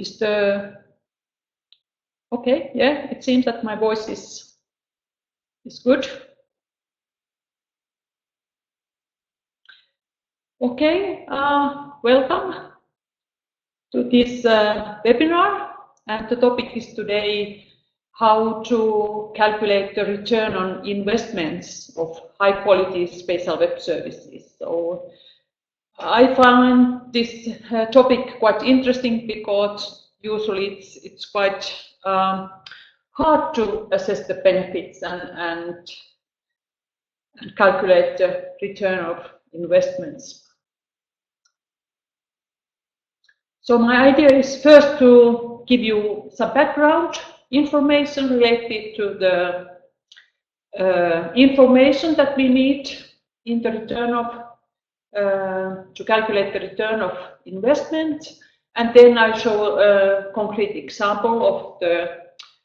Is the okay? Yeah, it seems that my voice is good. Okay, welcome to this webinar, and the topic is today how to calculate the return on investments of high quality spatial web services. So I find this topic quite interesting because usually it's quite hard to assess the benefits and calculate the return of investments. So my idea is first to give you some background information related to the information that we need in the return of to calculate the return of investment, and then I show a concrete example of the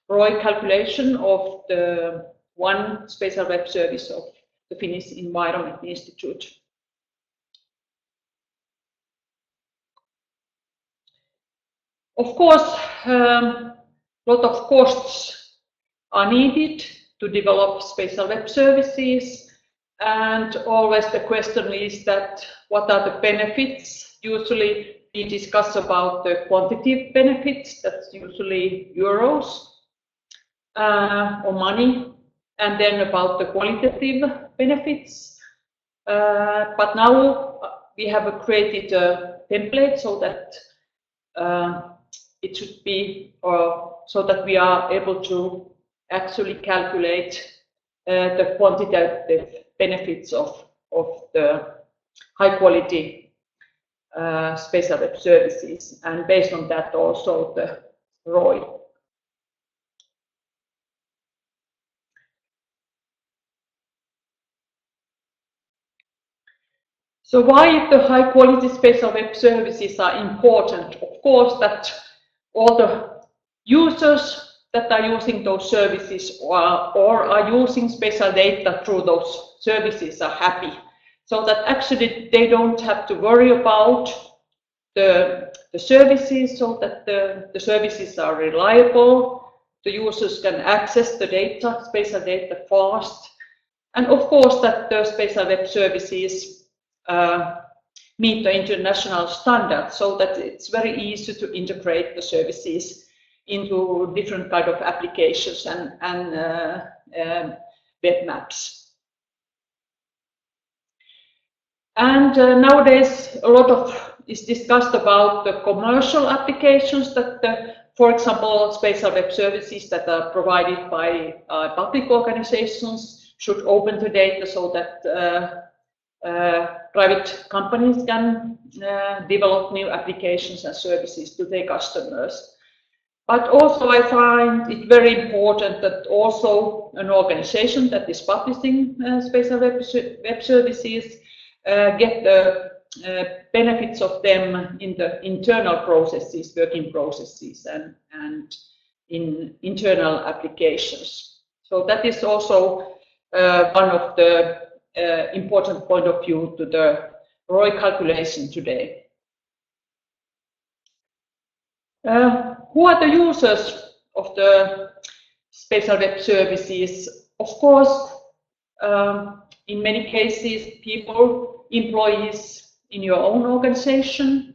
ROI calculation of the one spatial web service of the Finnish Environment Institute. Of course, a lot of costs are needed to develop spatial web services, and always the question is that what are the benefits? Usually we discuss about the quantitative benefits, that's usually euros or money, and then about the qualitative benefits. But now we have created a template so that it should be, or so that we are able to actually calculate the quantitative benefits of the high quality spatial web services, and based on that also the ROI. So why the high quality spatial web services are important? Of course, that all the users that are using those services or are using spatial data through those services are happy. So that actually they don't have to worry about the services, so that the services are reliable, the users can access the data, spatial data fast, and of course that the spatial web services meet the international standards, so that it's very easy to integrate the services into different kind of applications and web maps. And nowadays a lot of is discussed about the commercial applications that, for example, spatial web services that are provided by public organizations should open the data so that private companies can develop new applications and services to their customers. But also I find it very important that also an organization that is publishing spatial web services get the benefits of them in the internal processes, working processes, and in internal applications. So that is also one of the important point of view to the ROI calculation today. Who are the users of the spatial web services? Of course, in many cases, people, employees in your own organization.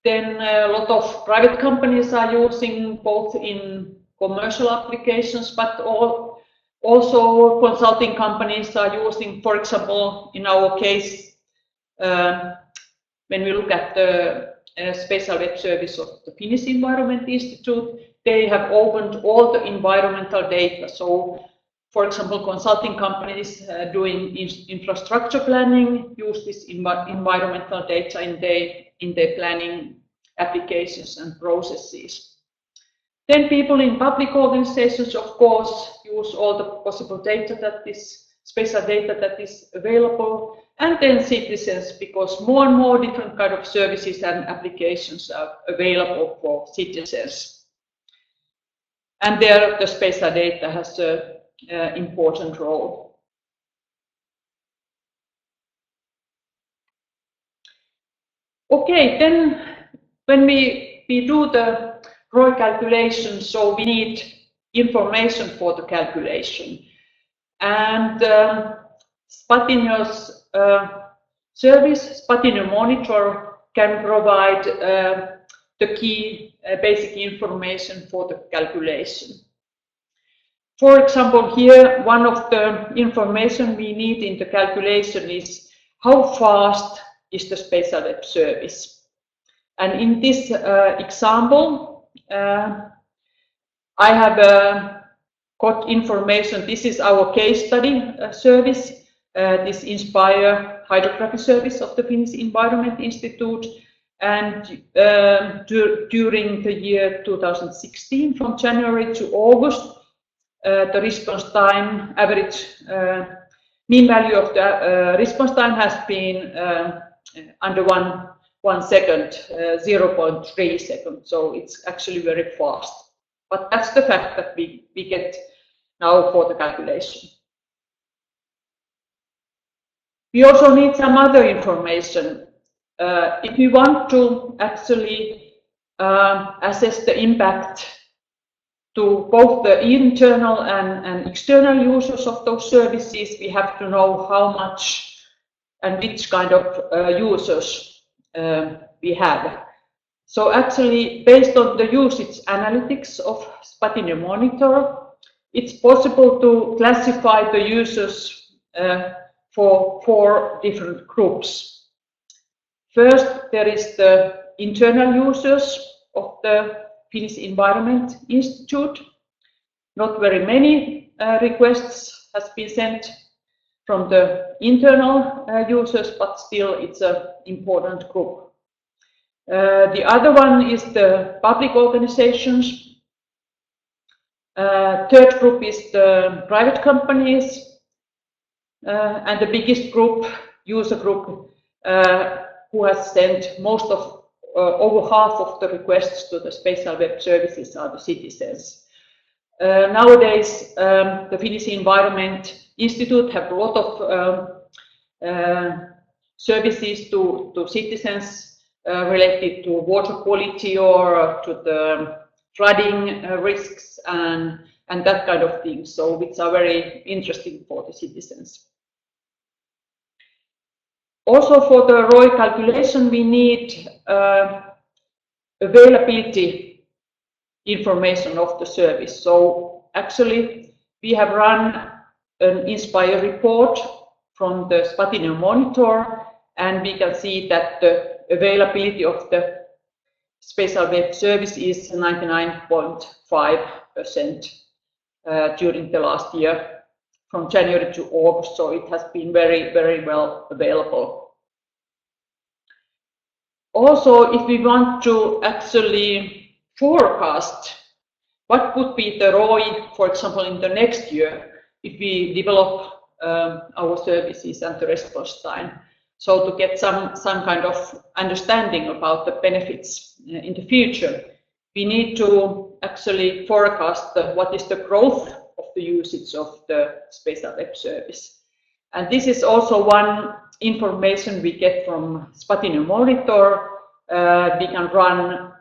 Then a lot of private companies are using both in commercial applications, but also consulting companies are using, for example, in our case, when we look at the spatial web service of the Finnish Environment Institute, they have opened all the environmental data. So, for example, consulting companies doing infrastructure planning use this environmental data in their planning applications and processes. Then people in public organizations, of course, use all the possible data that is spatial data that is available, and then citizens, because more and more different kind of services and applications are available for citizens. And there the spatial data has a important role. Okay, then when we we do the ROI calculation, so we need information for the calculation. And Spatinio's service, Spatinio Monitor, can provide the key basic information for the calculation. For example, here, one of the information we need in the calculation is how fast is the Spatial Web Service. And in this example, I have got information. This is our case study service, this INSPIRE hydrography service of the Finnish Environment Institute. And during the year 2016, from January to August, the response time, average mean value of the response time has been under 1 second, 0.3 seconds. So it's actually very fast. But that's the fact that we get now for the calculation. We also need some other information. If we want to actually assess the impact to both the internal and external users of those services, we have to know how much and which kind of users we have. So actually, based on the usage analytics of Spatinio Monitor, it's possible to classify the users for 4 different groups. First, there is the internal users of the Finnish Environment Institute. Not very many requests has been sent from the internal users, but still it's an important group. The other one is the public organizations. Third group is the private companies. And the biggest group, user group, who has sent most of, over half of the requests to the Spatial Web Services are the citizens. Nowadays, the Finnish Environment Institute have a lot of services to citizens related to water quality or to the flooding risks and that kind of thing, so which are very interesting for the citizens. Also, for the ROI calculation, we need availability information of the service. So actually, we have run an INSPIRE report from the Spatinio Monitor, and we can see that the availability of the Spatial Web Service is 99.5% during the last year, from January to August, so it has been very, very well available. Also, if we want to actually forecast what would be the ROI, for example, in the next year, if we develop our services and the response time, so to get some kind of understanding about the benefits in the future, we need to actually forecast what is the growth of the usage of the Spatial Web Service. And this is also one information we get from Spatinio Monitor. We can run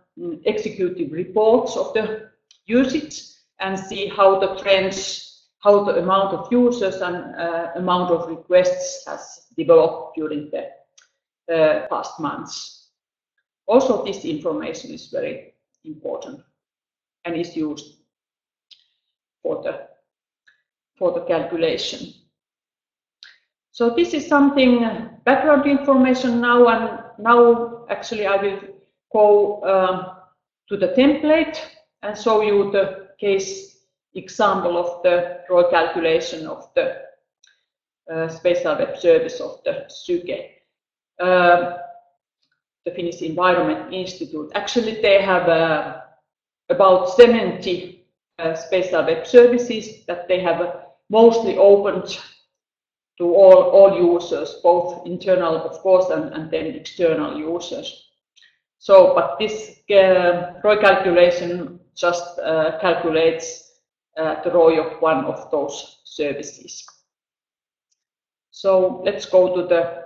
executive reports of the usage and see how the trends, how the amount of users and amount of requests has developed during the past months. Also, this information is very important and is used for the calculation. So this is something background information now, and now actually I will go to the template and show you the case example of the ROI calculation of the Spatial Web Service of the SYKE, the Finnish Environment Institute. Actually, they have about 70 Spatial Web Services that they have mostly opened to all users, both internal, of course, and then external users. So, but this ROI calculation just calculates the ROI of one of those services. So let's go to the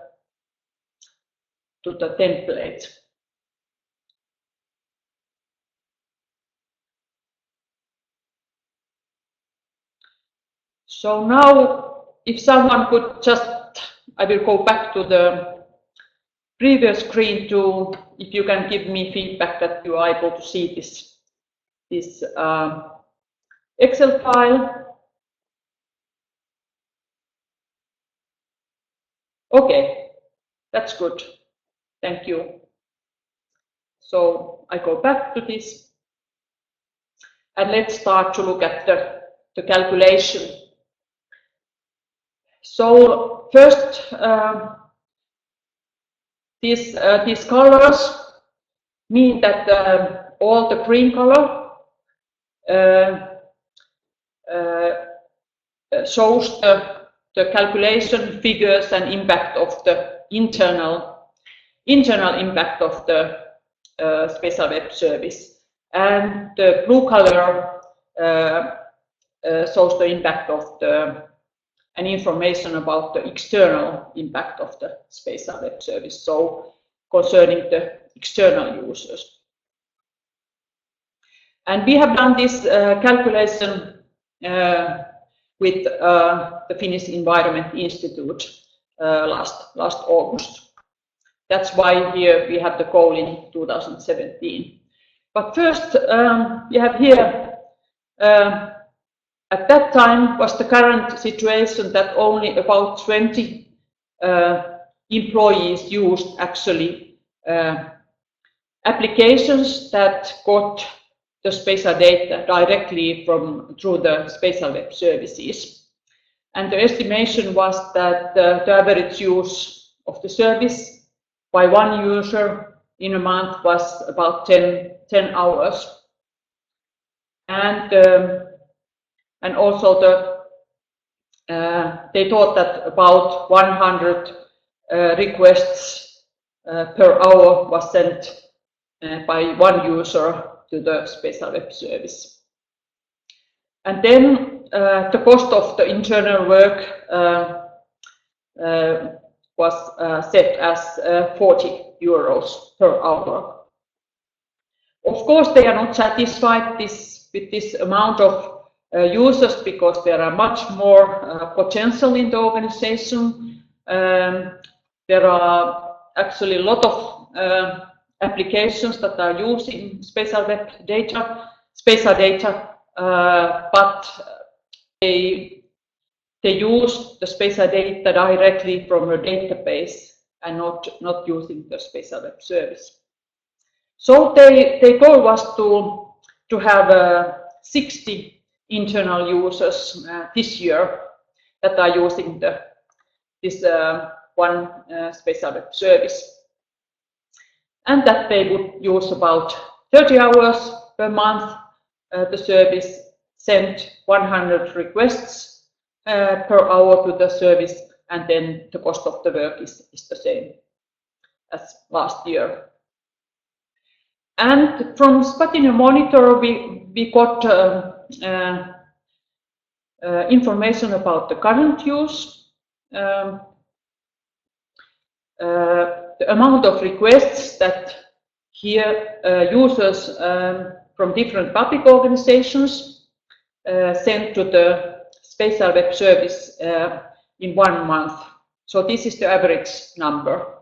template. So now, if someone could just, I will go back to the previous screen to, if you can give me feedback that you are able to see this Excel file. Okay, that's good. Thank you. So I go back to this, and let's start to look at the calculation. So first, these colors mean that all the green color shows the calculation figures and impact of the internal impact of the Spatial Web Service, and the blue color shows the impact of and information about the external impact of the Spatial Web Service, so concerning the external users. And we have done this calculation with the Finnish Environment Institute last August. That's why here we have the goal in 2017. But first, we have here, at that time was the current situation that only about 20 employees used actually applications that got the spatial data directly through the Spatial Web Services. And the estimation was that the average use of the service by one user in a month was about 10 hours. And also they thought that about 100 requests per hour was sent by one user to the Spatial Web Service. And then the cost of the internal work was set as 40 euros per hour. Of course, they are not satisfied with this amount of users, because there are much more potential in the organization. There are actually a lot of applications that are using spatial data, but they use the spatial data directly from a database and not using the Spatial Web Service. So their goal was to have 60 internal users this year that are using this one Spatial Web Service, and that they would use about 30 hours per month. The service sent 100 requests per hour to the service, and then the cost of the work is the same as last year. And from Spatial Monitor, we got information about the current use, the amount of requests that here users from different public organizations sent to the Spatial Web Service in 1 month. So this is the average number.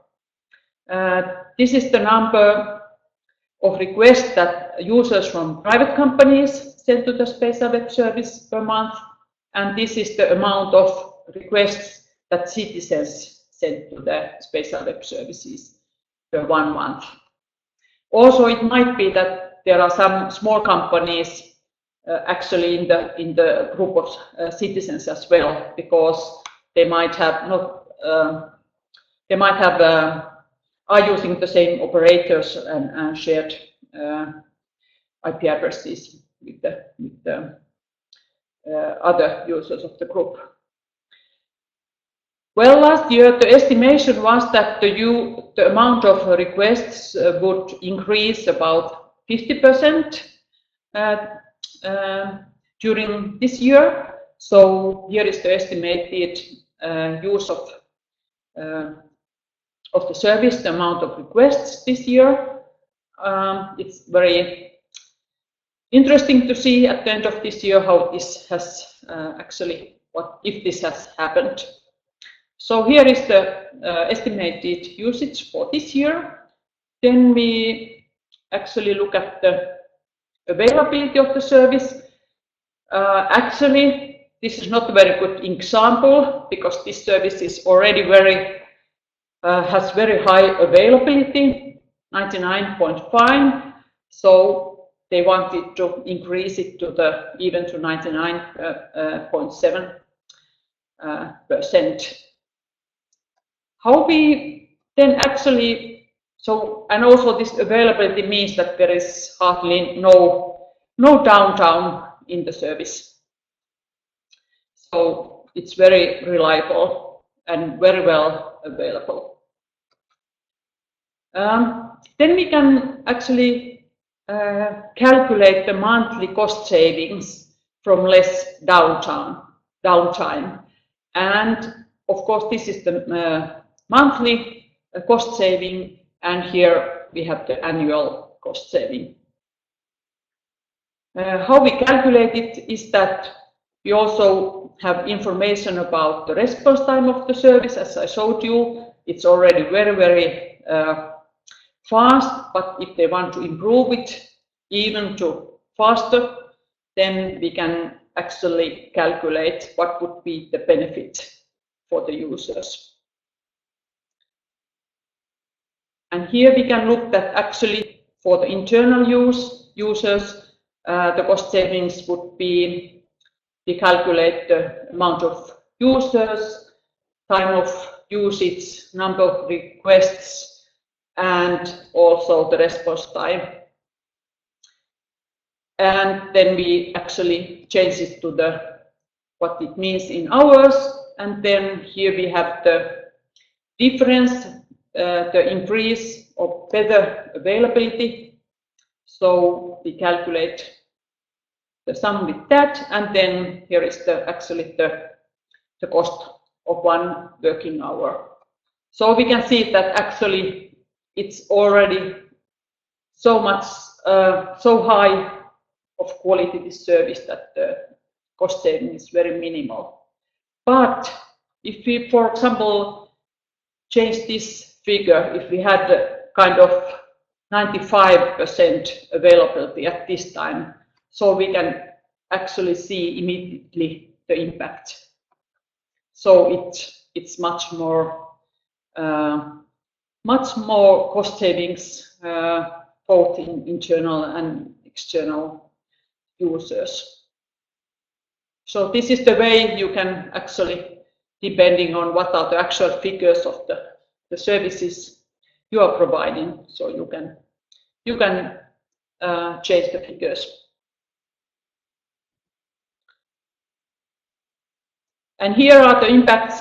This is the number of requests that users from private companies sent to the Spatial Web Service per month, and this is the amount of requests that citizens sent to the Spatial Web Services per 1 month. Also, it might be that there are some small companies actually in the group of citizens as well, because they might have are using the same operators and shared IP addresses with the other users of the group. Well, last year the estimation was that the amount of requests would increase about 50% during this year. So here is the estimated use of the service, the amount of requests this year. It's very interesting to see at the end of this year how this has actually if this has happened. So here is the estimated usage for this year. Then we actually look at the availability of the service. Actually, this is not a very good example because this service is already has very high availability, 99.5. So they wanted to increase it to even to 99.7%. How we then actually, and also this availability means that there is hardly no downtime in the service. So it's very reliable and very well available. Then we can actually calculate the monthly cost savings from less downtime. And of course, this is the monthly cost saving, and here we have the annual cost saving. How we calculate it is that we also have information about the response time of the service. As I showed you, it's already very fast, but if they want to improve it even to faster, then we can actually calculate what would be the benefit for the users. And here we can look that actually for the internal users, the cost savings would be, we calculate the amount of users, time of usage, number of requests, and also the response time. And then we actually change it to what it means in hours. And then here we have the difference, the increase of better availability. So we calculate the sum with that, and then here is actually the cost of 1 working hour. So we can see that actually it's already so much, so high of quality this service that the cost saving is very minimal. But if we, for example, change this figure, if we had kind of 95% availability at this time, so we can actually see immediately the impact. So it's much more cost savings both in internal and external users. So this is the way you can actually, depending on what are the actual figures of the services you are providing, so you can change the figures. And here are the impacts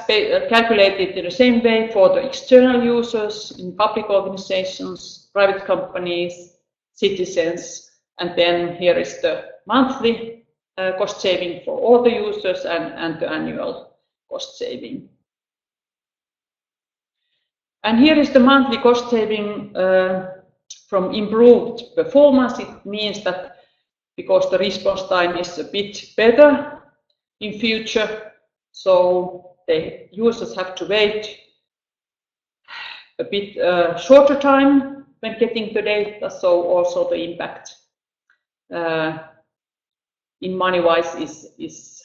calculated in the same way for the external users in public organizations, private companies, citizens, and then here is the monthly cost saving for all the users and the annual cost saving. And here is the monthly cost saving from improved performance. It means that because the response time is a bit better in future, so the users have to wait a bit shorter time when getting the data, so also the impact in money-wise is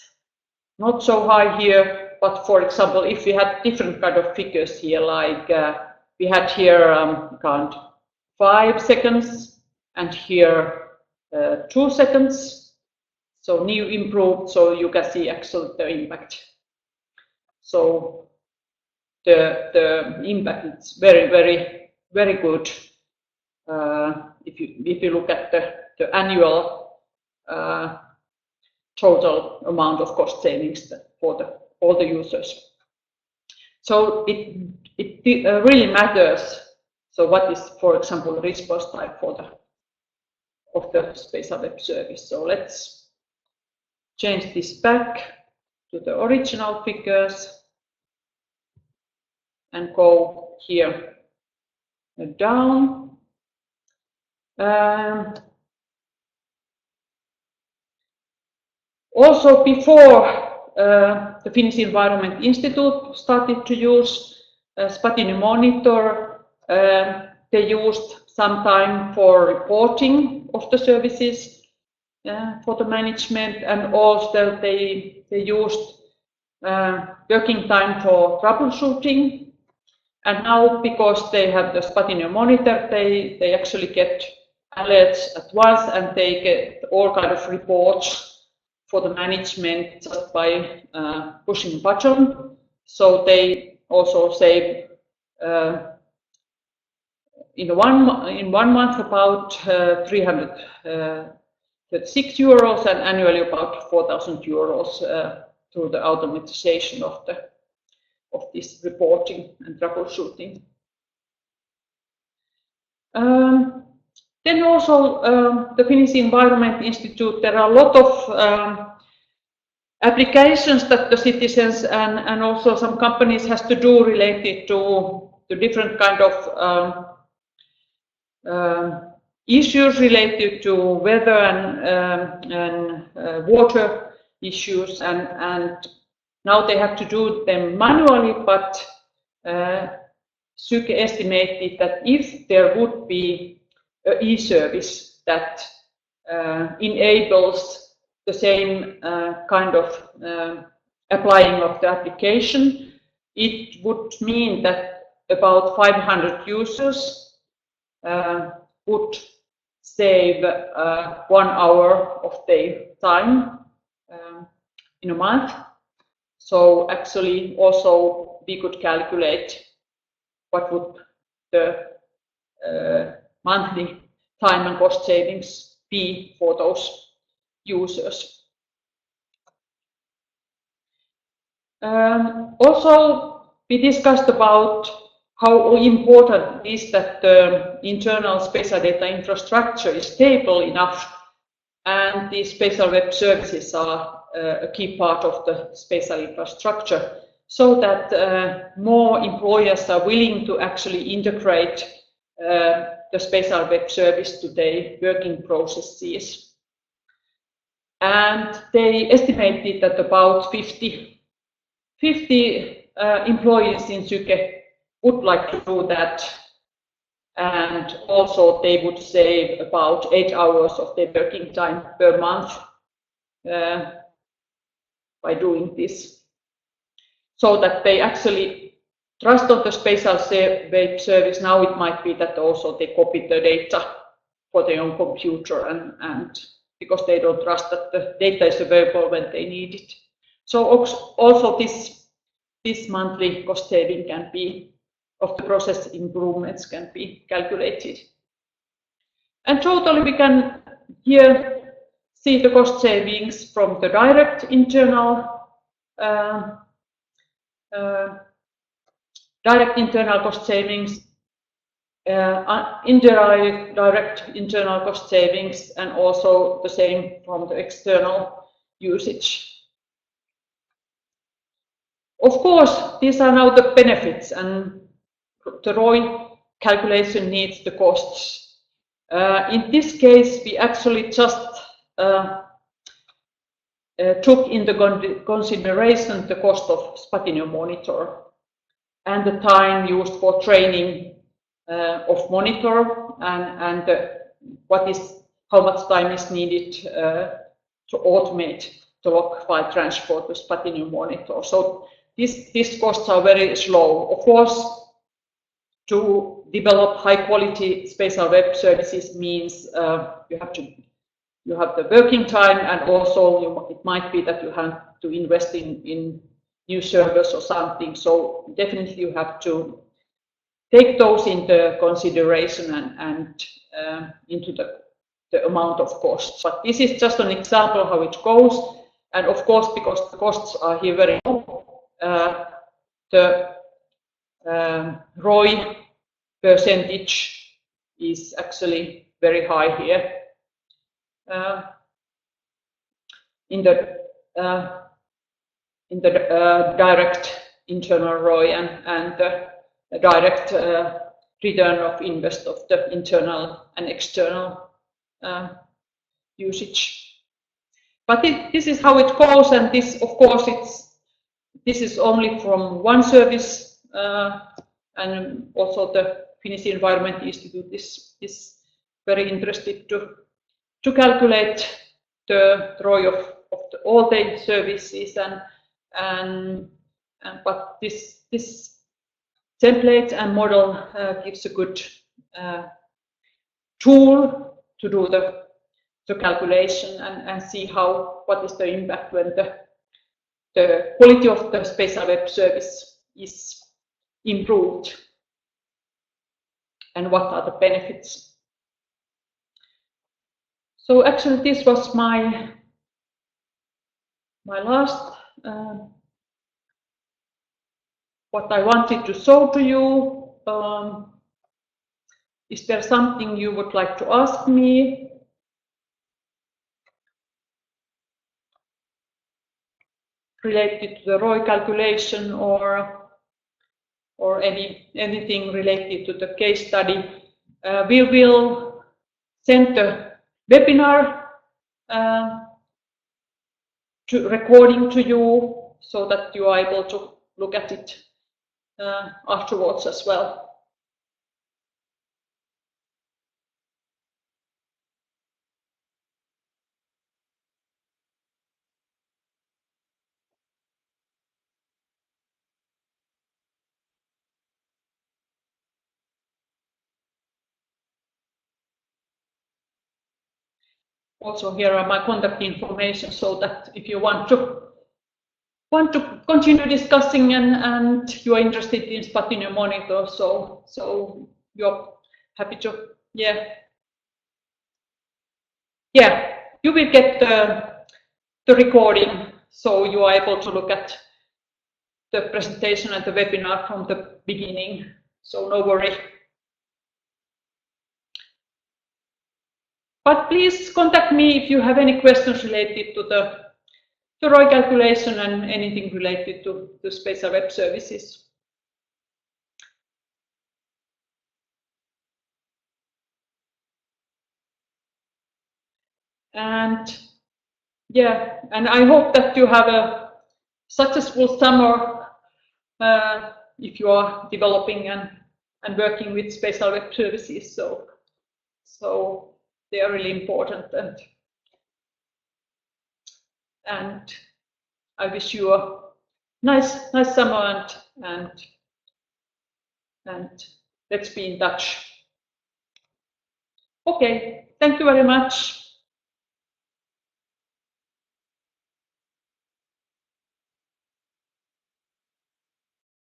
not so high here. But for example, if we had different kind of figures here, like we had here count 5 seconds and here 2 seconds, so new improved, so you can see actually the impact. So the impact is very good if you look at the annual total amount of cost savings for all the users. So it really matters. So what is, for example, response time of the Spatial Web Service? So let's change this back to the original figures and go here down. Also, before the Finnish Environment Institute started to use Spatino Monitor. They used some time for reporting of the services for the management, and also they used working time for troubleshooting. And now, because they have the Spatino Monitor, they actually get alerts at once, and they get all kind of reports for the management just by pushing a button. So they also save in one month about 336 euros, and annually about 4,000 euros through the automatization of this reporting and troubleshooting. Then also the Finnish Environment Institute, there are a lot of applications that the citizens and also some companies has to do related to different kind of issues related to weather and water issues, and now they have to do them manually, but Syke estimated that if there would be an e-service that enables the same kind of applying of the application, it would mean that about 500 users would save 1 hour of their time in a month. So actually also we could calculate what would the monthly time and cost savings be for those users. Also, we discussed about how important it is that the internal spatial data infrastructure is stable enough, and the spatial web services are a key part of the spatial infrastructure, so that more employers are willing to actually integrate the spatial web service to their working processes. And they estimated that about 50 employees in Syke would like to do that, and also they would save about 8 hours of their working time per month by doing this, so that they actually trust on the spatial web service. Now it might be that also they copy the data for their own computer, and because they don't trust that the data is available when they need it. So also this monthly cost saving can be of the process improvements can be calculated. And totally we can here see the cost savings from the direct internal cost savings, indirect internal cost savings, and also the same from the external usage. Of course, these are now the benefits, and the ROI calculation needs the costs. In this case, we actually just took into consideration the cost of Spatino Monitor and the time used for training of monitor, and how much time is needed to automate the log file transport to Spatino Monitor. So these costs are very slow. Of course, to develop high quality spatial web services means you have the working time, and also it might be that you have to invest in new servers or something. So definitely you have to take those into consideration and into the amount of costs. But this is just an example how it goes, and of course, because the costs are here very low, the ROI percentage is actually very high here. In the direct internal ROI and the direct return of invest of the internal and external usage. But this is how it goes, and this, of course, this is only from one service, and also the Finnish Environment Institute is very interested to calculate the ROI of all the services, but this template and model gives a good tool to do the calculation and see what is the impact when the quality of the spatial web service is improved, and what are the benefits. So actually this was my last what I wanted to show to you. Is there something you would like to ask me? Related to the ROI calculation or anything related to the case study? We will send the webinar recording to you so that you are able to look at it afterwards as well. Also, here are my contact information, so that if you want to continue discussing and you are interested in Spatinio Monitor, so you're happy to, yeah, you will get the recording, so you are able to look at the presentation and the webinar from the beginning, so no worry. But please contact me if you have any questions related to the ROI calculation and anything related to the spatial web services. And yeah, and I hope that you have a successful summer if you are developing and working with spatial web services. So they are really important, and I wish you a nice summer, and let's be in touch. Okay, thank you very much.